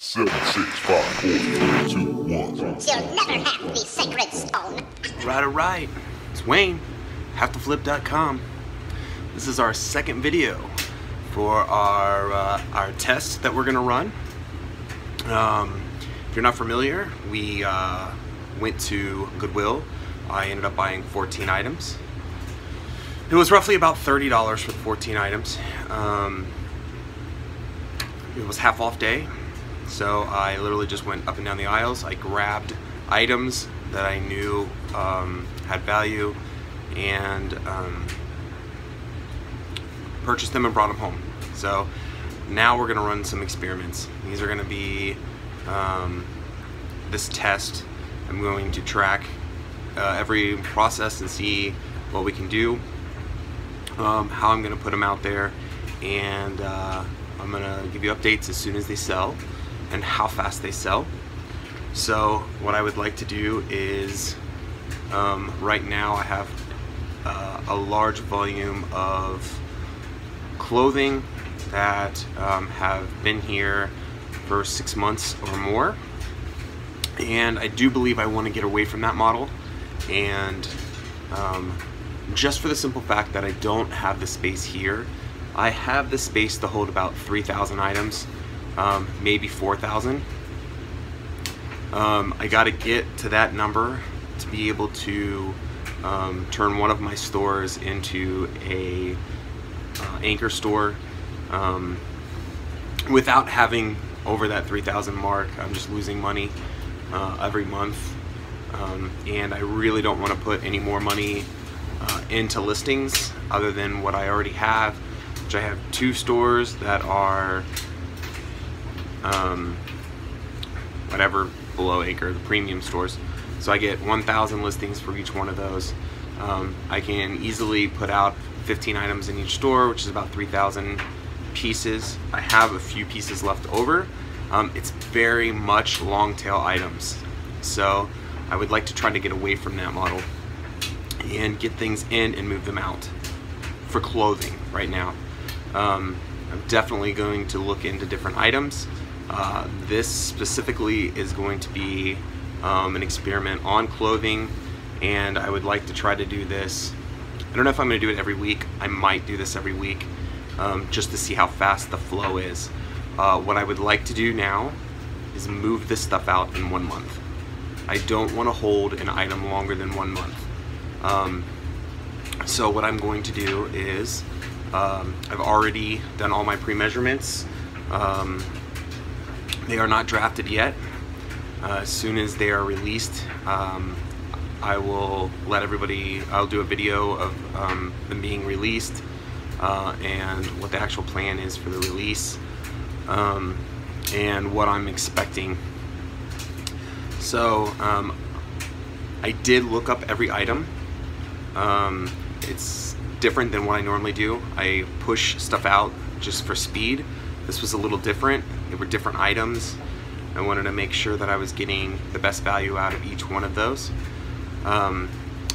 7, 6, 5, 4, 3, 2, 1. You'll never have the sacred stone. Right. It's Wayne, HaveToFlip.com. This is our second video for our test that we're gonna run. If you're not familiar, we went to Goodwill. I ended up buying 14 items. It was roughly about $30 for the 14 items. It was half off day, so I literally just went up and down the aisles. I grabbed items that I knew had value and purchased them and brought them home. So now we're gonna run some experiments. These are gonna be this test. I'm going to track every process and see what we can do, how I'm gonna put them out there, and I'm gonna give you updates as soon as they sell and how fast they sell. So what I would like to do is right now I have a large volume of clothing that have been here for 6 months or more, and I do believe I want to get away from that model, and just for the simple fact that I don't have the space here. I have the space to hold about 3,000 items, maybe 4,000. I got to get to that number to be able to turn one of my stores into a anchor store without having over that 3,000 mark. I'm just losing money every month, and I really don't want to put any more money into listings other than what I already have, which I have 2 stores that are whatever below acre, the premium stores. So I get 1,000 listings for each one of those. I can easily put out 15 items in each store, which is about 3,000 pieces. I have a few pieces left over. It's very much long tail items. So I would like to try to get away from that model and get things in and move them out for clothing right now. I'm definitely going to look into different items. This specifically is going to be an experiment on clothing, and I would like to try to do this. I don't know if I'm going to do it every week. I might do this every week just to see how fast the flow is. What I would like to do now is move this stuff out in 1 month. I don't want to hold an item longer than 1 month. So what I'm going to do is I've already done all my pre-measurements. They are not drafted yet. As soon as they are released, I will let everybody, I'll do a video of them being released and what the actual plan is for the release, and what I'm expecting. So I did look up every item. It's different than what I normally do. I push stuff out just for speed. This was a little different. They were different items. I wanted to make sure that I was getting the best value out of each one of those.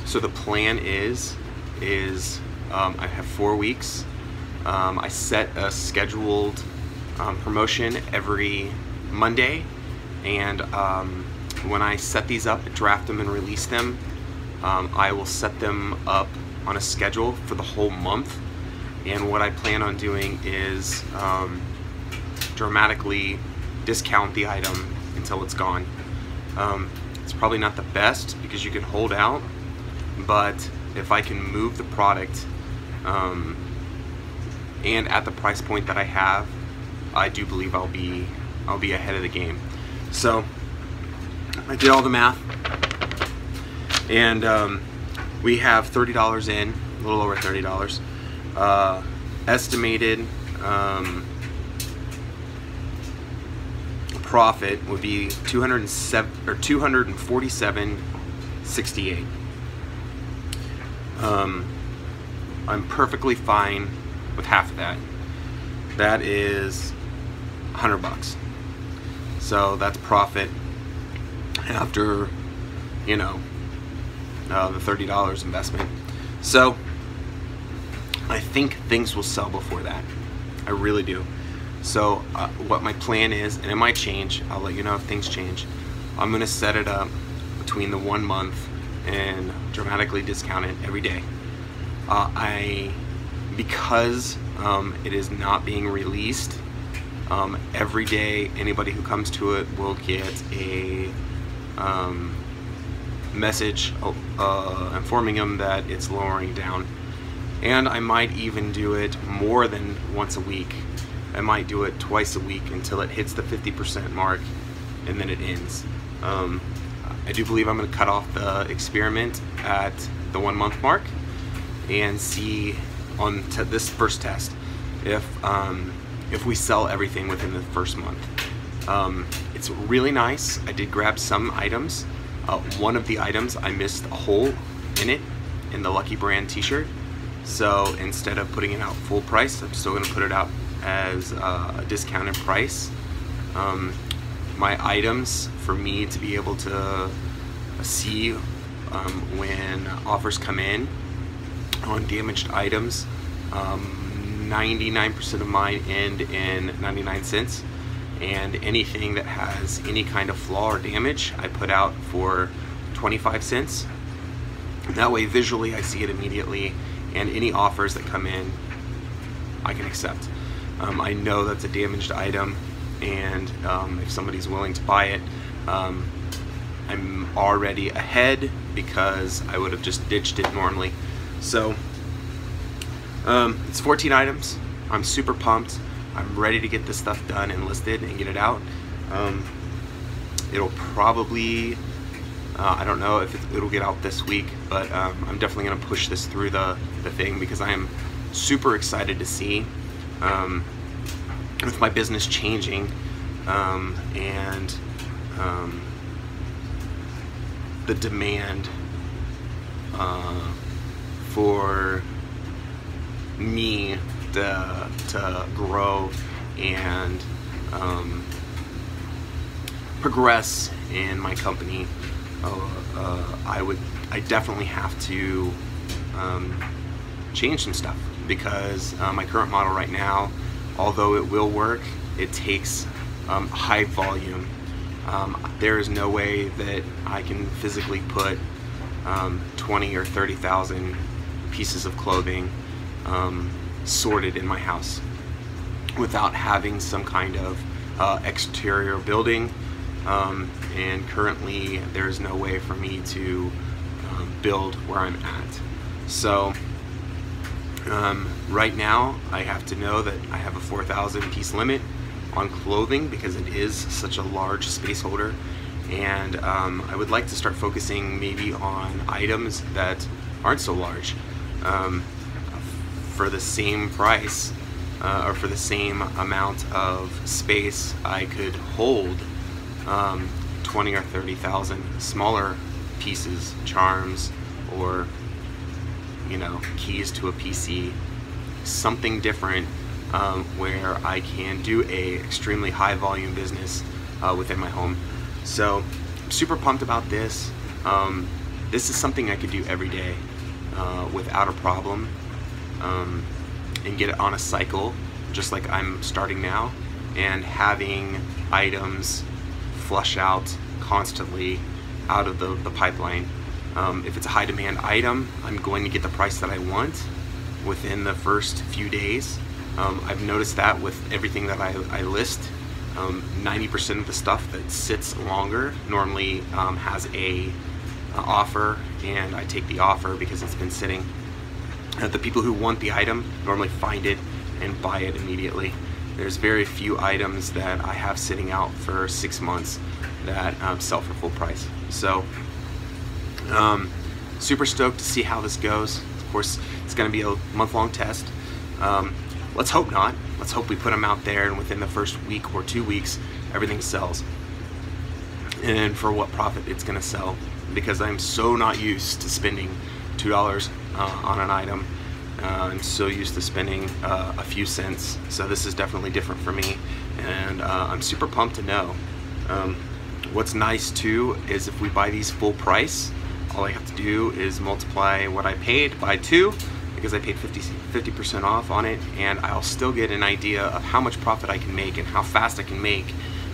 So the plan is I have 4 weeks. I set a scheduled promotion every Monday, and when I set these up, draft them and release them, I will set them up on a schedule for the whole month. And what I plan on doing is dramatically discount the item until it's gone. It's probably not the best because you can hold out, but if I can move the product and at the price point that I have, I do believe I'll be ahead of the game. So I did all the math, and we have $30 in, a little over $30. Estimated profit would be $247.68. I'm perfectly fine with half of that. That is 100 bucks. So that's profit after, you know, the $30 investment. So I think things will sell before that. I really do. So what my plan is, and it might change, I'll let you know if things change, I'm gonna set it up between the 1 month and dramatically discount it every day. Because it is not being released, every day anybody who comes to it will get a message informing them that it's lowering down. And I might even do it more than once a week. I might do it twice a week until it hits the 50% mark, and then it ends. I do believe I'm going to cut off the experiment at the 1 month mark and see on this first test if we sell everything within the first month. It's really nice. I did grab some items. One of the items, I missed a hole in it in the Lucky Brand t-shirt. So instead of putting it out full price, I'm still going to put it out as a discounted price. My items, for me to be able to see when offers come in on damaged items, 99% of mine end in 99 cents. And anything that has any kind of flaw or damage, I put out for 25 cents. That way visually I see it immediately, and any offers that come in I can accept. I know that's a damaged item, and if somebody's willing to buy it, I'm already ahead because I would have just ditched it normally. So it's 14 items. I'm super pumped. I'm ready to get this stuff done and listed and get it out. It'll probably, I don't know if it'll get out this week, but I'm definitely going to push this through the thing because I am super excited to see with my business changing and the demand for me to grow and progress in my company. I definitely have to change some stuff because my current model right now, although it will work, it takes high volume. There is no way that I can physically put 20 or 30,000 pieces of clothing sorted in my house without having some kind of exterior building, and currently there's no way for me to build where I'm at. So right now I have to know that I have a 4,000 piece limit on clothing because it is such a large space holder, and I would like to start focusing maybe on items that aren't so large. For the same price or for the same amount of space, I could hold 20 or 30,000 smaller pieces, charms, or keys to a PC, something different where I can do a extremely high volume business within my home. So I'm super pumped about this. This is something I could do every day without a problem, and get it on a cycle just like I'm starting now, and having items flush out constantly out of the pipeline. If it's a high demand item, I'm going to get the price that I want within the first few days. I've noticed that with everything that I list. 90% of the stuff that sits longer normally has a offer, and I take the offer because it's been sitting. The people who want the item normally find it and buy it immediately. There's very few items that I have sitting out for 6 months that sell for full price. So super stoked to see how this goes. Of course, it's going to be a month-long test. Let's hope not. Let's hope we put them out there and within the first week or 2 weeks everything sells, and for what profit it's going to sell, because I'm so not used to spending $2 on an item. I'm so used to spending a few cents, so this is definitely different for me, and I'm super pumped to know. What's nice too is if we buy these full price, all I have to do is multiply what I paid by 2, because I paid 50% off on it, and I'll still get an idea of how much profit I can make and how fast I can make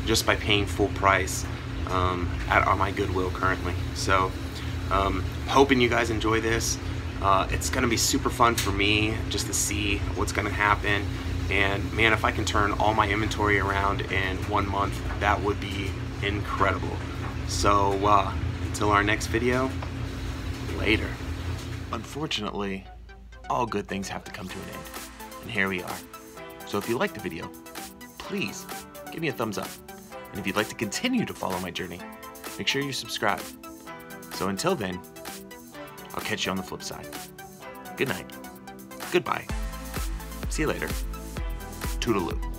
just by paying full price on my Goodwill currently. So hoping you guys enjoy this. It's gonna be super fun for me just to see what's gonna happen, and man, if I can turn all my inventory around in 1 month, that would be incredible. So until our next video, later. Unfortunately, all good things have to come to an end, and here we are. So if you liked the video, please give me a thumbs up, and if you'd like to continue to follow my journey, make sure you subscribe. So until then, I'll catch you on the flip side. Good night. Goodbye. See you later. Toodaloo.